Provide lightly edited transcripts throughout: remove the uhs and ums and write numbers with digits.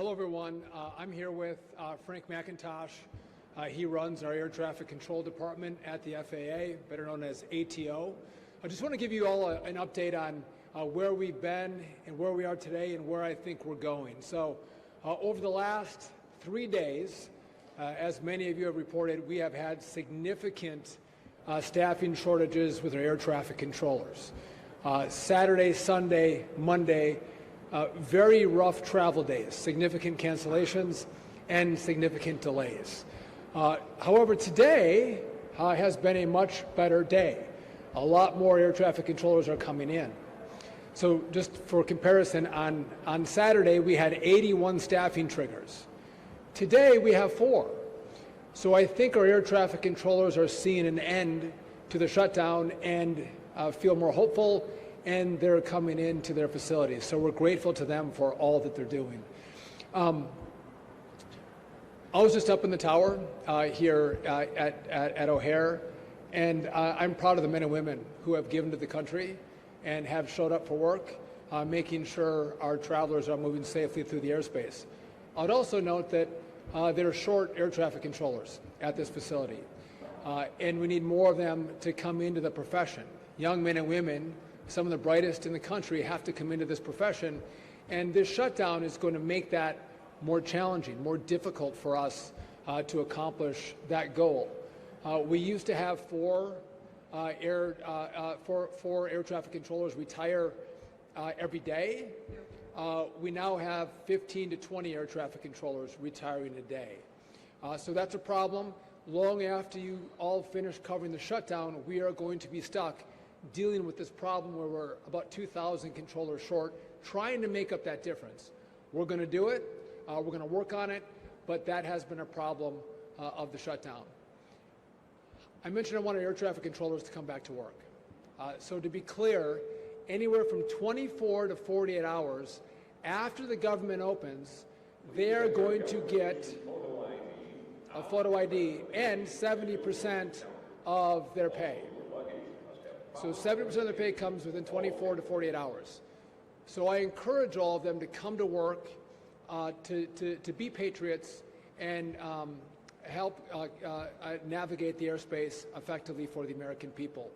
Hello, everyone. I'm here with Frank McIntosh. He runs our air traffic control department at the FAA, better known as ATO. I just want to give you all an update on where we've been and where we are today and where I think we're going. So over the last 3 days, as many of you have reported, we have had significant staffing shortages with our air traffic controllers. Saturday, Sunday, Monday, very rough travel days, significant cancellations and significant delays. However, today has been a much better day. A lot more air traffic controllers are coming in. So just for comparison, on Saturday we had 81 staffing triggers. Today we have 4. So I think our air traffic controllers are seeing an end to the shutdown and feel more hopeful, and they're coming into their facilities. So we're grateful to them for all that they're doing. I was just up in the tower here at O'Hare, and I'm proud of the men and women who have given to the country and have showed up for work, making sure our travelers are moving safely through the airspace. I'd also note that there are short air traffic controllers at this facility, and we need more of them to come into the profession. Young men and women, some of the brightest in the country, have to come into this profession, and this shutdown is going to make that more challenging, more difficult for us to accomplish that goal. We used to have 4 air traffic controllers retire every day. We now have 15 to 20 air traffic controllers retiring a day. So that's a problem. Long after you all finish covering the shutdown, we are going to be stuck dealing with this problem where we're about 2,000 controllers short, trying to make up that difference. We're going to do it. We're going to work on it, but that has been a problem of the shutdown. I mentioned I wanted air traffic controllers to come back to work. So to be clear, anywhere from 24 to 48 hours after the government opens, they're going to get a photo ID and 70% of their pay. So 70% of their pay comes within 24 to 48 hours. So I encourage all of them to come to work, to be patriots and help navigate the airspace effectively for the American people.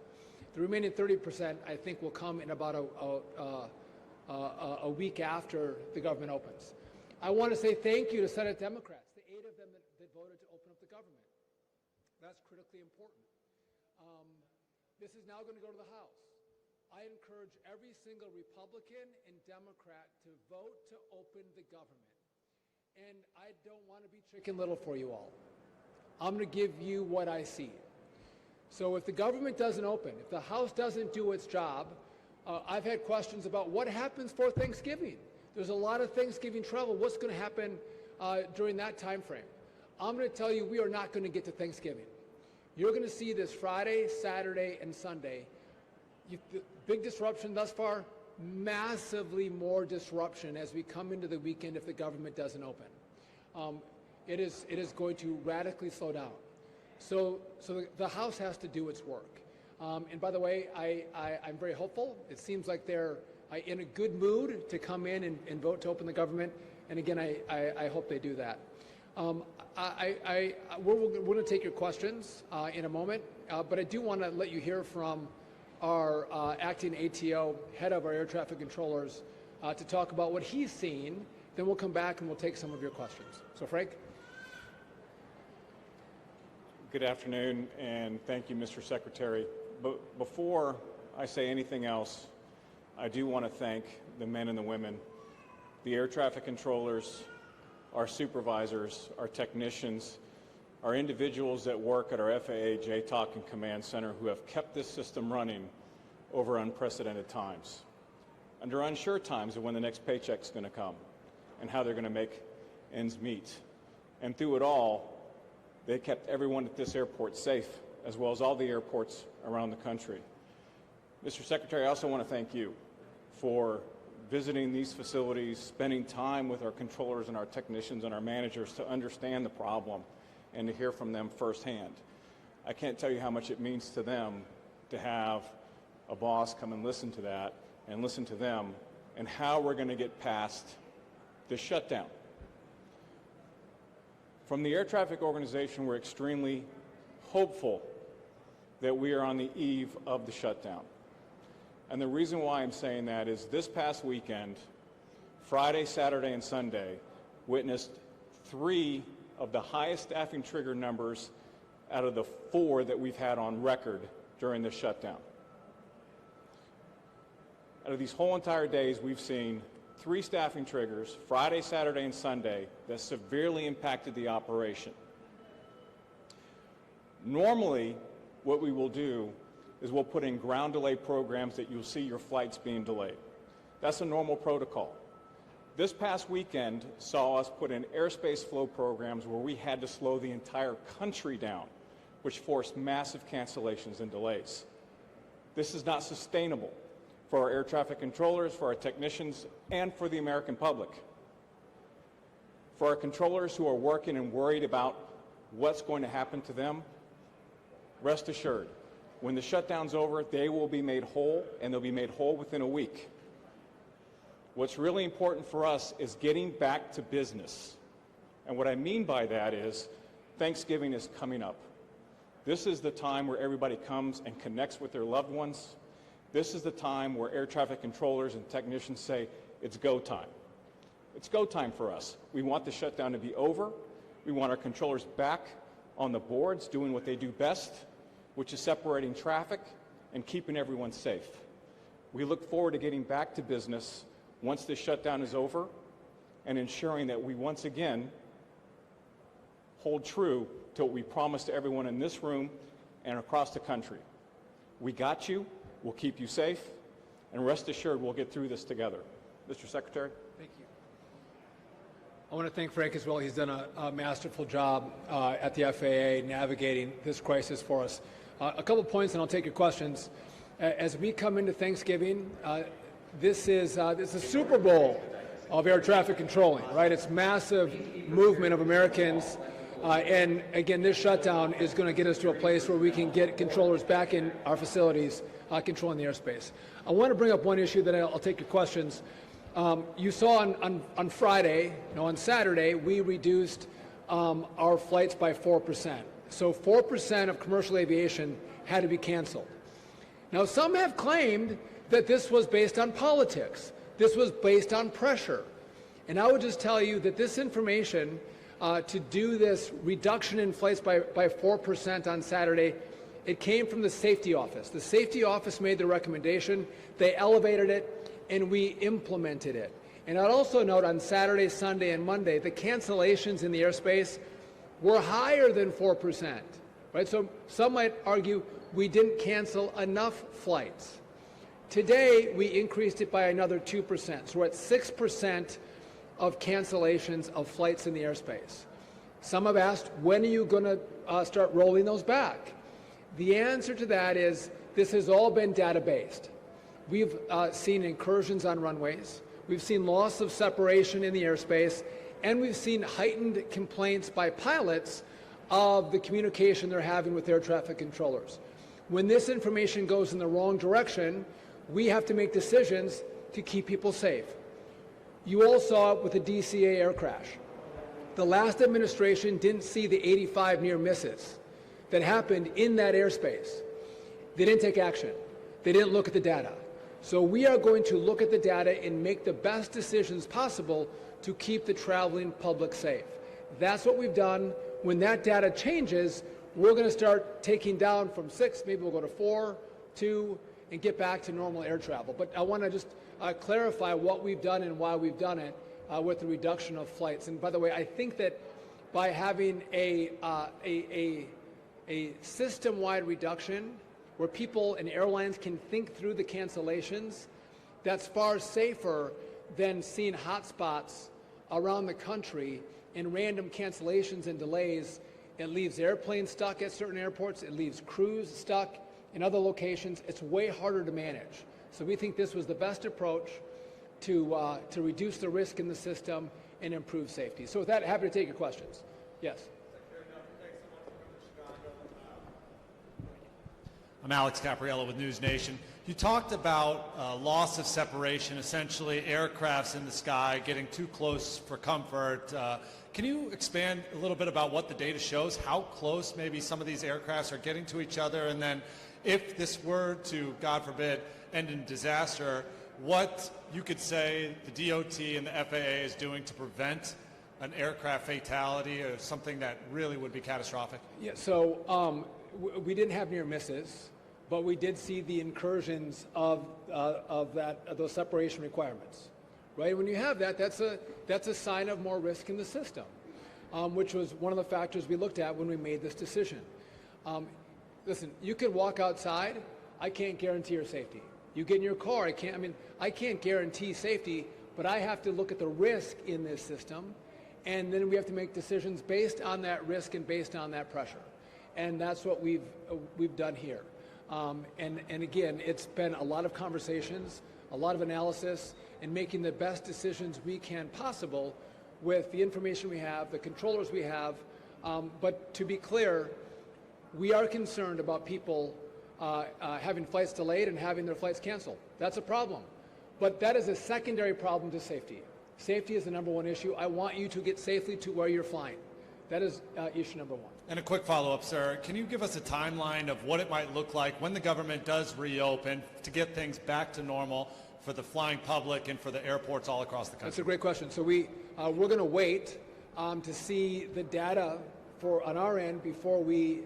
The remaining 30%, I think, will come in about a week after the government opens. I want to say thank you to Senate Democrats, the 8 of them that voted to open up the government. That's critically important. This is now going to go to the House. I encourage every single Republican and Democrat to vote to open the government. And I don't want to be Chicken Little for you all. I'm going to give you what I see. So if the government doesn't open, if the House doesn't do its job, I've had questions about what happens for Thanksgiving. There's a lot of Thanksgiving travel. What's going to happen during that time frame? I'm going to tell you we are not going to get to Thanksgiving. You're going to see this Friday, Saturday, and Sunday. The big disruption thus far, massively more disruption as we come into the weekend if the government doesn't open. It is going to radically slow down. So the House has to do its work. And by the way, I'm very hopeful. It seems like they're in a good mood to come in and vote to open the government. And again, I hope they do that. We're going to take your questions in a moment, but I do want to let you hear from our acting ATO, head of our air traffic controllers, to talk about what he's seen. Then we'll come back and we'll take some of your questions. So, Frank. Good afternoon, and thank you, Mr. Secretary. But before I say anything else, I do want to thank the men and the women, the air traffic controllers, our supervisors, our technicians, our individuals that work at our FAA JTOC and Command Center who have kept this system running over unprecedented times, under unsure times of when the next paycheck's going to come and how they're going to make ends meet. And through it all, they kept everyone at this airport safe, as well as all the airports around the country. Mr. Secretary, I also want to thank you for visiting these facilities, spending time with our controllers and our technicians and our managers to understand the problem and to hear from them firsthand. I can't tell you how much it means to them to have a boss come and listen to that and listen to them and how we're going to get past this shutdown. From the Air Traffic Organization, we're extremely hopeful that we are on the eve of the shutdown. And the reason why I'm saying that is this past weekend, Friday, Saturday, and Sunday, witnessed 3 of the highest staffing trigger numbers out of the 4 that we've had on record during this shutdown. Out of these whole entire days, we've seen 3 staffing triggers, Friday, Saturday, and Sunday, that severely impacted the operation. Normally, what we will do is we'll put in ground delay programs that you'll see your flights being delayed. That's a normal protocol. This past weekend saw us put in airspace flow programs where we had to slow the entire country down, which forced massive cancellations and delays. This is not sustainable for our air traffic controllers, for our technicians, and for the American public. For our controllers who are working and worried about what's going to happen to them, rest assured, when the shutdown's over, they will be made whole, and they'll be made whole within a week. What's really important for us is getting back to business. And what I mean by that is Thanksgiving is coming up. This is the time where everybody comes and connects with their loved ones. This is the time where air traffic controllers and technicians say, it's go time. It's go time for us. We want the shutdown to be over. We want our controllers back on the boards doing what they do best, which is separating traffic and keeping everyone safe. We look forward to getting back to business once this shutdown is over and ensuring that we once again hold true to what we promised to everyone in this room and across the country. We got you. We'll keep you safe, and rest assured we'll get through this together. Mr. Secretary. Thank you. I want to thank Frank as well. He's done a masterful job at the FAA navigating this crisis for us. A couple points, and I'll take your questions. As we come into Thanksgiving, this is a Super Bowl of air traffic controlling, right? It's massive movement of Americans. And again, this shutdown is going to get us to a place where we can get controllers back in our facilities controlling the airspace. I want to bring up one issue that I'll take your questions. You saw on Friday, on Saturday, we reduced our flights by 4%. So 4% of commercial aviation had to be canceled. Now, some have claimed that this was based on politics. This was based on pressure. And I would just tell you that this information to do this reduction in flights by 4% on Saturday, it came from the safety office. The safety office made the recommendation, they elevated it, and we implemented it. And I'd also note on Saturday, Sunday, and Monday, the cancellations in the airspace were higher than 4%, right? So some might argue we didn't cancel enough flights. Today, we increased it by another 2%, so we're at 6% of cancellations of flights in the airspace. Some have asked, when are you going to start rolling those back? The answer to that is this has all been data-based. We've seen incursions on runways. We've seen loss of separation in the airspace, and we've seen heightened complaints by pilots of the communication they're having with air traffic controllers. When this information goes in the wrong direction, we have to make decisions to keep people safe. You all saw it with the DCA air crash. The last administration didn't see the 85 near misses that happened in that airspace. They didn't take action. They didn't look at the data. So we are going to look at the data and make the best decisions possible to keep the traveling public safe. That's what we've done. When that data changes, we're going to start taking down from 6, maybe we'll go to 4, 2, and get back to normal air travel. But I want to just clarify what we've done and why we've done it with the reduction of flights. And by the way, I think that by having a system-wide reduction where people and airlines can think through the cancellations, that's far safer than seeing hotspots around the country and random cancellations and delays. It leaves airplanes stuck at certain airports. It leaves crews stuck in other locations. It's way harder to manage. So we think this was the best approach to reduce the risk in the system and improve safety. So with that, happy to take your questions. Yes. I'm Alex Capriello with News Nation. You talked about loss of separation, essentially aircrafts in the sky getting too close for comfort. Can you expand a little bit about what the data shows, how close maybe some of these aircrafts are getting to each other, and then if this were to, God forbid, end in disaster, what you could say the DOT and the FAA is doing to prevent an aircraft fatality or something that really would be catastrophic? Yeah, so we didn't have near misses, but we did see the incursions of those separation requirements, right? When you have that, that's a sign of more risk in the system, which was one of the factors we looked at when we made this decision. Listen, you can walk outside. I can't guarantee your safety. You get in your car. I can't guarantee safety, but I have to look at the risk in this system, and then we have to make decisions based on that risk and based on that pressure, and that's what we've done here. And again, it's been a lot of conversations, a lot of analysis, and making the best decisions we can possible with the information we have, the controllers we have. But to be clear, we are concerned about people having flights delayed and having their flights canceled. That's a problem. But that is a secondary problem to safety. Safety is the number one issue. I want you to get safely to where you're flying. That is issue number one. And a quick follow-up, sir. Can you give us a timeline of what it might look like when the government does reopen to get things back to normal for the flying public and for the airports all across the country? That's a great question. So we're going to wait to see the data on our end before we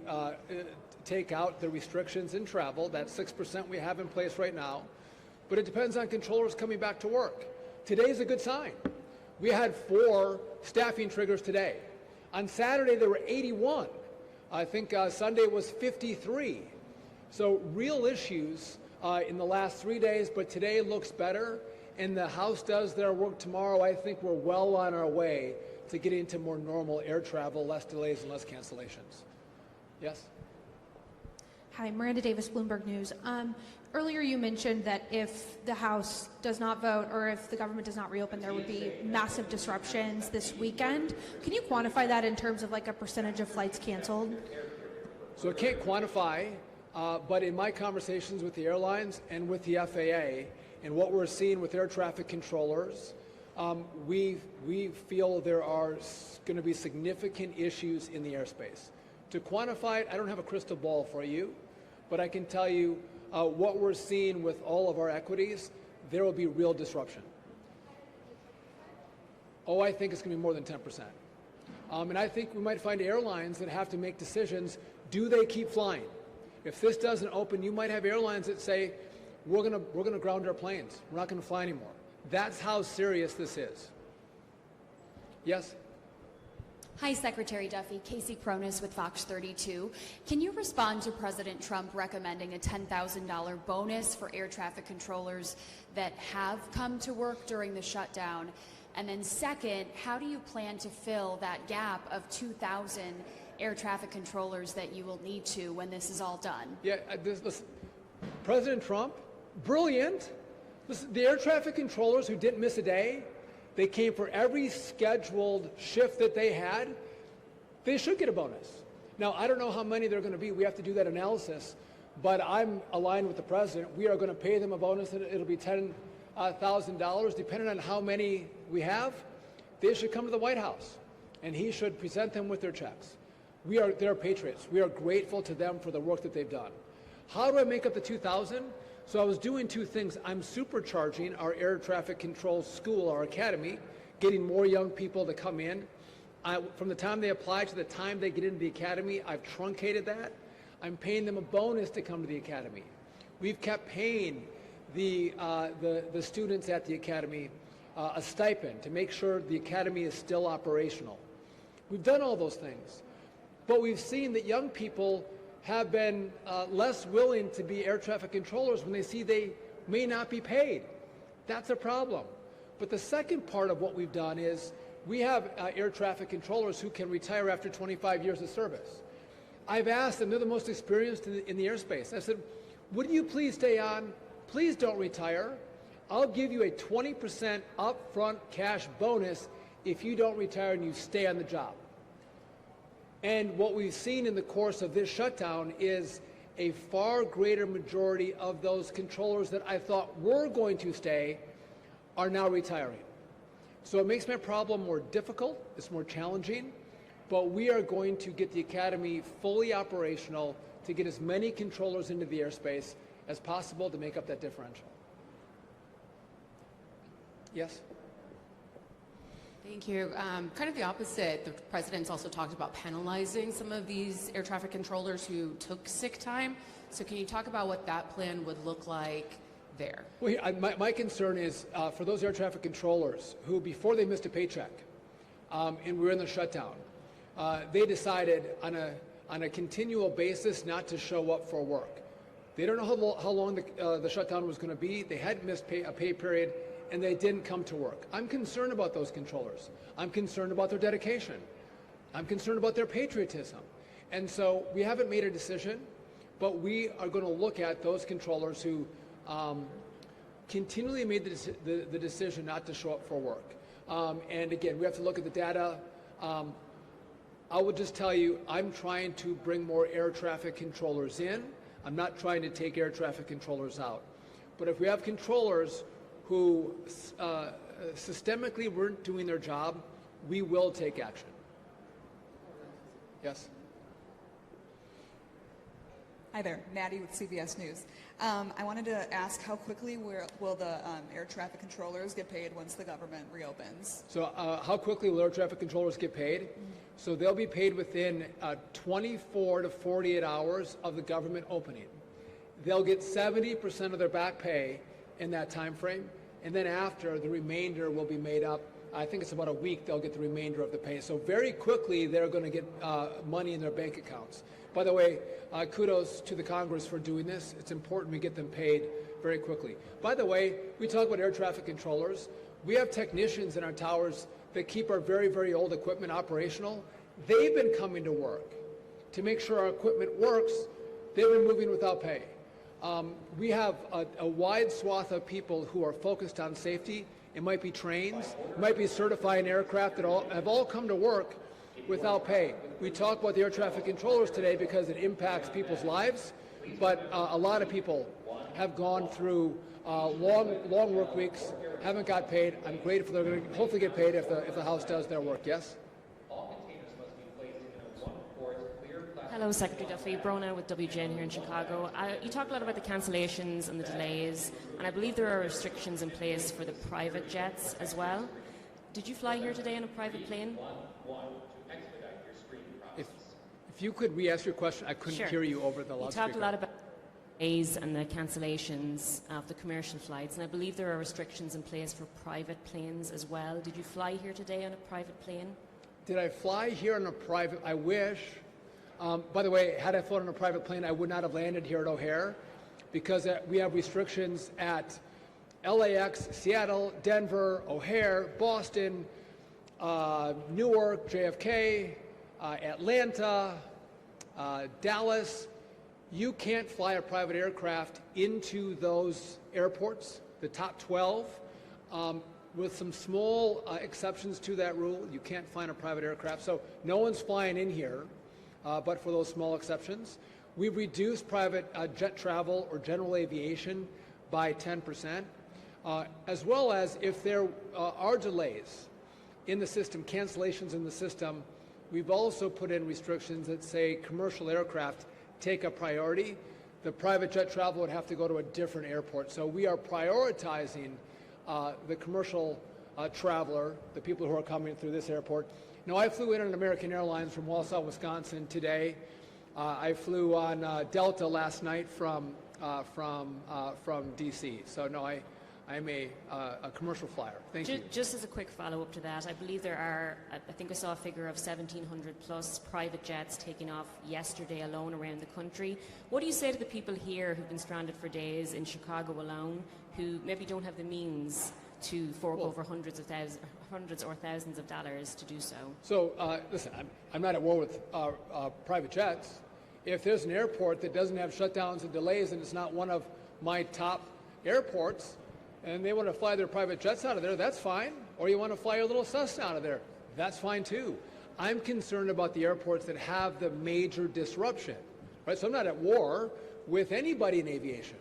take out the restrictions in travel. That 6% we have in place right now. But it depends on controllers coming back to work. Today's a good sign. We had 4 staffing triggers today. On Saturday, there were 81. I think Sunday was 53. So real issues in the last 3 days, but today looks better. And the House does their work tomorrow. I think we're well on our way to getting to more normal air travel, less delays and less cancellations. Yes? Hi, Miranda Davis, Bloomberg News. Earlier you mentioned that if the House does not vote or if the government does not reopen, there would be massive disruptions this weekend. Can you quantify that in terms of like a percentage of flights canceled? So I can't quantify, but in my conversations with the airlines and with the FAA and what we're seeing with air traffic controllers, we feel there are going to be significant issues in the airspace. To quantify it, I don't have a crystal ball for you, but I can tell you what we're seeing with all of our equities, there will be real disruption. Oh, I think it's going to be more than 10%. And I think we might find airlines that have to make decisions. Do they keep flying? If this doesn't open, you might have airlines that say, we're going to ground our planes. We're not going to fly anymore. That's how serious this is. Yes? Hi, Secretary Duffy. Casey Cronus with Fox 32. Can you respond to President Trump recommending a $10,000 bonus for air traffic controllers that have come to work during the shutdown? And then second, how do you plan to fill that gap of 2,000 air traffic controllers that you will need to when this is all done? Yeah, listen, President Trump, brilliant. Listen, the air traffic controllers who didn't miss a day, they came for every scheduled shift that they had. They should get a bonus. Now, I don't know how many they're going to be. We have to do that analysis. But I'm aligned with the president. We are going to pay them a bonus. It'll be $10,000, depending on how many we have. They should come to the White House, and he should present them with their checks. They're patriots. We are grateful to them for the work that they've done. How do I make up the 2,000? So I was doing 2 things. I'm supercharging our air traffic control school, our academy, getting more young people to come in. From the time they apply to the time they get into the academy, I've truncated that. I'm paying them a bonus to come to the academy. We've kept paying the students at the academy a stipend to make sure the academy is still operational. We've done all those things. But we've seen that young people have been less willing to be air traffic controllers when they see they may not be paid. That's a problem. But the second part of what we've done is we have air traffic controllers who can retire after 25 years of service. I've asked them, they're the most experienced in the airspace. I said, would you please stay on? Please don't retire. I'll give you a 20% upfront cash bonus if you don't retire and you stay on the job. And what we've seen in the course of this shutdown is a far greater majority of those controllers that I thought were going to stay are now retiring. So it makes my problem more difficult, it's more challenging, but we are going to get the Academy fully operational to get as many controllers into the airspace as possible to make up that differential. Yes? Thank you. Kind of the opposite. The president's also talked about penalizing some of these air traffic controllers who took sick time. So can you talk about what that plan would look like there? Well, my concern is for those air traffic controllers who, before they missed a paycheck and we were in the shutdown, they decided on a continual basis not to show up for work. They don't know how long the shutdown was going to be. They hadn't missed a pay period, and they didn't come to work. I'm concerned about those controllers. I'm concerned about their dedication. I'm concerned about their patriotism. And so we haven't made a decision, but we are going to look at those controllers who continually made the decision not to show up for work. And again, we have to look at the data. I would just tell you, I'm trying to bring more air traffic controllers in. I'm not trying to take air traffic controllers out. But if we have controllers who systemically weren't doing their job, we will take action. Yes? Hi there, Maddie with CBS News. I wanted to ask how quickly will the air traffic controllers get paid once the government reopens? So how quickly will air traffic controllers get paid? So they'll be paid within 24 to 48 hours of the government opening. They'll get 70% of their back pay in that time frame, and then after, the remainder will be made up. I think it's about a week they'll get the remainder of the pay. So very quickly they're going to get money in their bank accounts. By the way, kudos to the Congress for doing this. It's important we get them paid very quickly. By the way, we talk about air traffic controllers. We have technicians in our towers that keep our very, very old equipment operational. They've been coming to work to make sure our equipment works. They've been moving without pay. We have a wide swath of people who are focused on safety. It might be trains, it might be certifying aircraft that have all come to work without pay. We talk about the air traffic controllers today because it impacts people's lives, but a lot of people have gone through long work weeks, haven't got paid. I'm grateful they're going to hopefully get paid if the House does their work. Yes? Hello, Secretary Duffy. Brona with WGN here in Chicago. You talked a lot about the cancellations and the delays, and I believe there are restrictions in place for the private jets as well. Did you fly here today on a private plane? If you could re-ask your question, I couldn't hear you over the loudspeaker. You talked a lot about delays and the cancellations of the commercial flights, and I believe there are restrictions in place for private planes as well. Did you fly here today on a private plane? Did I fly here on a private? I wish. By the way, had I flown on a private plane, I would not have landed here at O'Hare because we have restrictions at LAX, Seattle, Denver, O'Hare, Boston, Newark, JFK, Atlanta, Dallas. You can't fly a private aircraft into those airports, the top 12. With some small exceptions to that rule, you can't fly a private aircraft. So no one's flying in here. But for those small exceptions. We've reduced private jet travel or general aviation by 10%, as well as if there are delays in the system, cancellations in the system, we've also put in restrictions that say commercial aircraft take a priority. The private jet travel would have to go to a different airport. So we are prioritizing the commercial traveler, the people who are coming through this airport. Now, I flew in on American Airlines from Wausau, Wisconsin today. I flew on Delta last night from D.C. So, no, I'm a commercial flyer. Thank you. Just as a quick follow-up to that, I believe there are, I think I saw a figure of 1,700 plus private jets taking off yesterday alone around the country. What do you say to the people here who've been stranded for days in Chicago alone, who maybe don't have the means to fork over hundreds or thousands of dollars to do so? So, listen, I'm not at war with private jets. If there's an airport that doesn't have shutdowns and delays and it's not one of my top airports, and they want to fly their private jets out of there, that's fine. Or you want to fly your little Cessna out of there, that's fine too. I'm concerned about the airports that have the major disruption, right? So I'm not at war with anybody in aviation.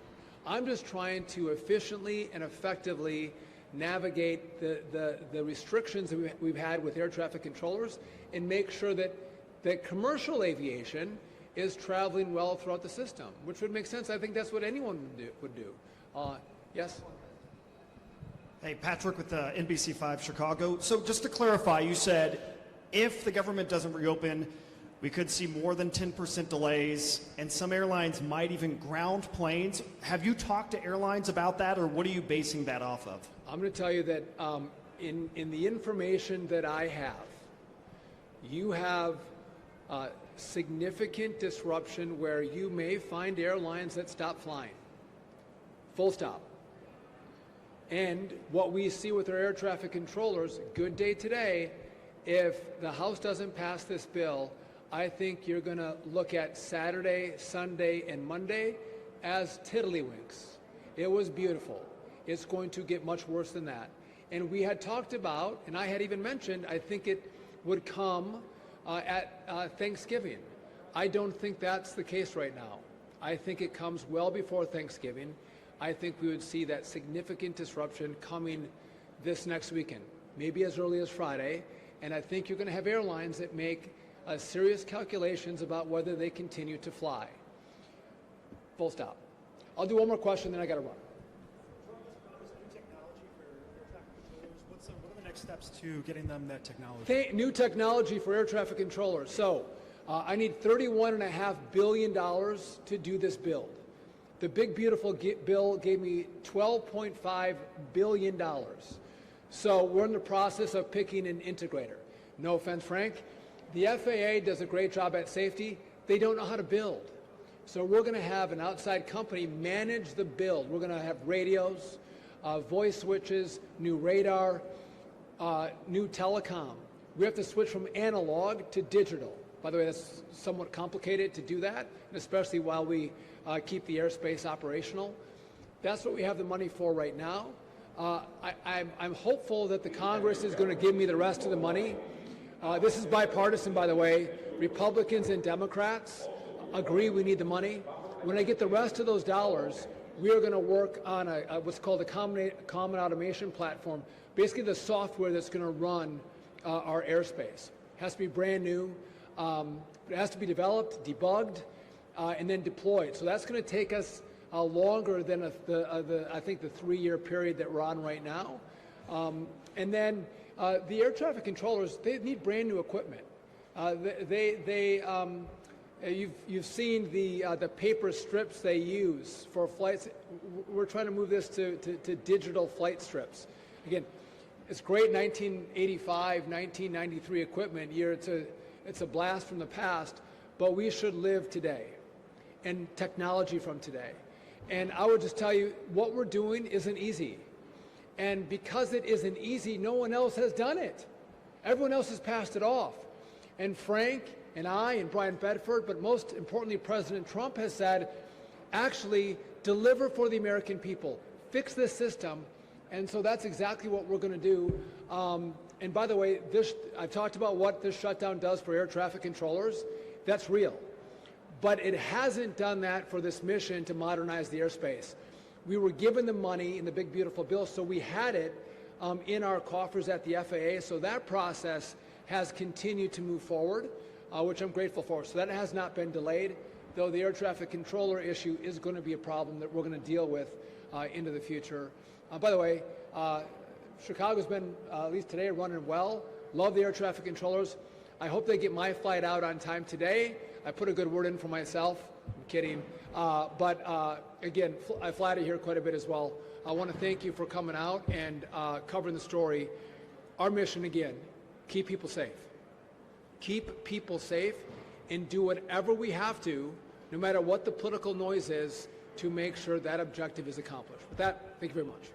I'm just trying to efficiently and effectively navigate the restrictions that we've had with air traffic controllers and make sure that commercial aviation is traveling well throughout the system, which would make sense. I think that's what anyone would do. Yes? Hey, Patrick with NBC5 Chicago. So just to clarify, you said if the government doesn't reopen, we could see more than 10% delays, and some airlines might even ground planes. Have you talked to airlines about that, or what are you basing that off of? I'm going to tell you that in the information that I have, you have significant disruption where you may find airlines that stop flying. Full stop. And what we see with our air traffic controllers, good day today, if the House doesn't pass this bill, I think you're going to look at Saturday, Sunday, and Monday as tiddlywinks. It was beautiful. It's going to get much worse than that. And we had talked about, and I had even mentioned, I think it would come at Thanksgiving. I don't think that's the case right now. I think it comes well before Thanksgiving. I think we would see that significant disruption coming this next weekend, maybe as early as Friday. And I think you're going to have airlines that make serious calculations about whether they continue to fly. Full stop. I'll do one more question, then I got to run. What are the next steps to getting them that technology? New technology for air traffic controllers. So I need $31.5 billion to do this build. The big, beautiful bill gave me $12.5 billion. So we're in the process of picking an integrator. No offense, Frank. The FAA does a great job at safety. They don't know how to build. So we're going to have an outside company manage the build. We're going to have radios, voice switches, new radar, new telecom. We have to switch from analog to digital. By the way, that's somewhat complicated to do that, and especially while we keep the airspace operational. That's what we have the money for right now. I'm hopeful that the Congress is going to give me the rest of the money. This is bipartisan, by the way. Republicans and Democrats agree we need the money. When I get the rest of those dollars, we are going to work on what's called a common automation platform, basically the software that's going to run our airspace. It has to be brand new. It has to be developed, debugged, and then deployed. So that's going to take us longer than I think the 3-year period that we're on right now. And then the air traffic controllers, they need brand new equipment. You've seen the paper strips they use for flights. We're trying to move this to digital flight strips. Again, it's great 1985, 1993 equipment year. It's a blast from the past, but we should live today and technology from today. And I would just tell you, what we're doing isn't easy. And because it isn't easy, no one else has done it. Everyone else has passed it off. And Frank and I and Brian Bedford, but most importantly, President Trump has said, actually deliver for the American people, fix this system. And so that's exactly what we're going to do. And by the way, I've talked about what this shutdown does for air traffic controllers. That's real. But it hasn't done that for this mission to modernize the airspace. We were given the money in the big, beautiful bill, so we had it in our coffers at the FAA. So that process has continued to move forward, which I'm grateful for. So that has not been delayed, though the air traffic controller issue is going to be a problem that we're going to deal with into the future. By the way, Chicago's been, at least today, running well. Love the air traffic controllers. I hope they get my flight out on time today. I put a good word in for myself. I'm kidding. But again, I fly to here quite a bit as well. I want to thank you for coming out and covering the story. Our mission, again, keep people safe. Keep people safe and do whatever we have to, no matter what the political noise is, to make sure that objective is accomplished. With that, thank you very much.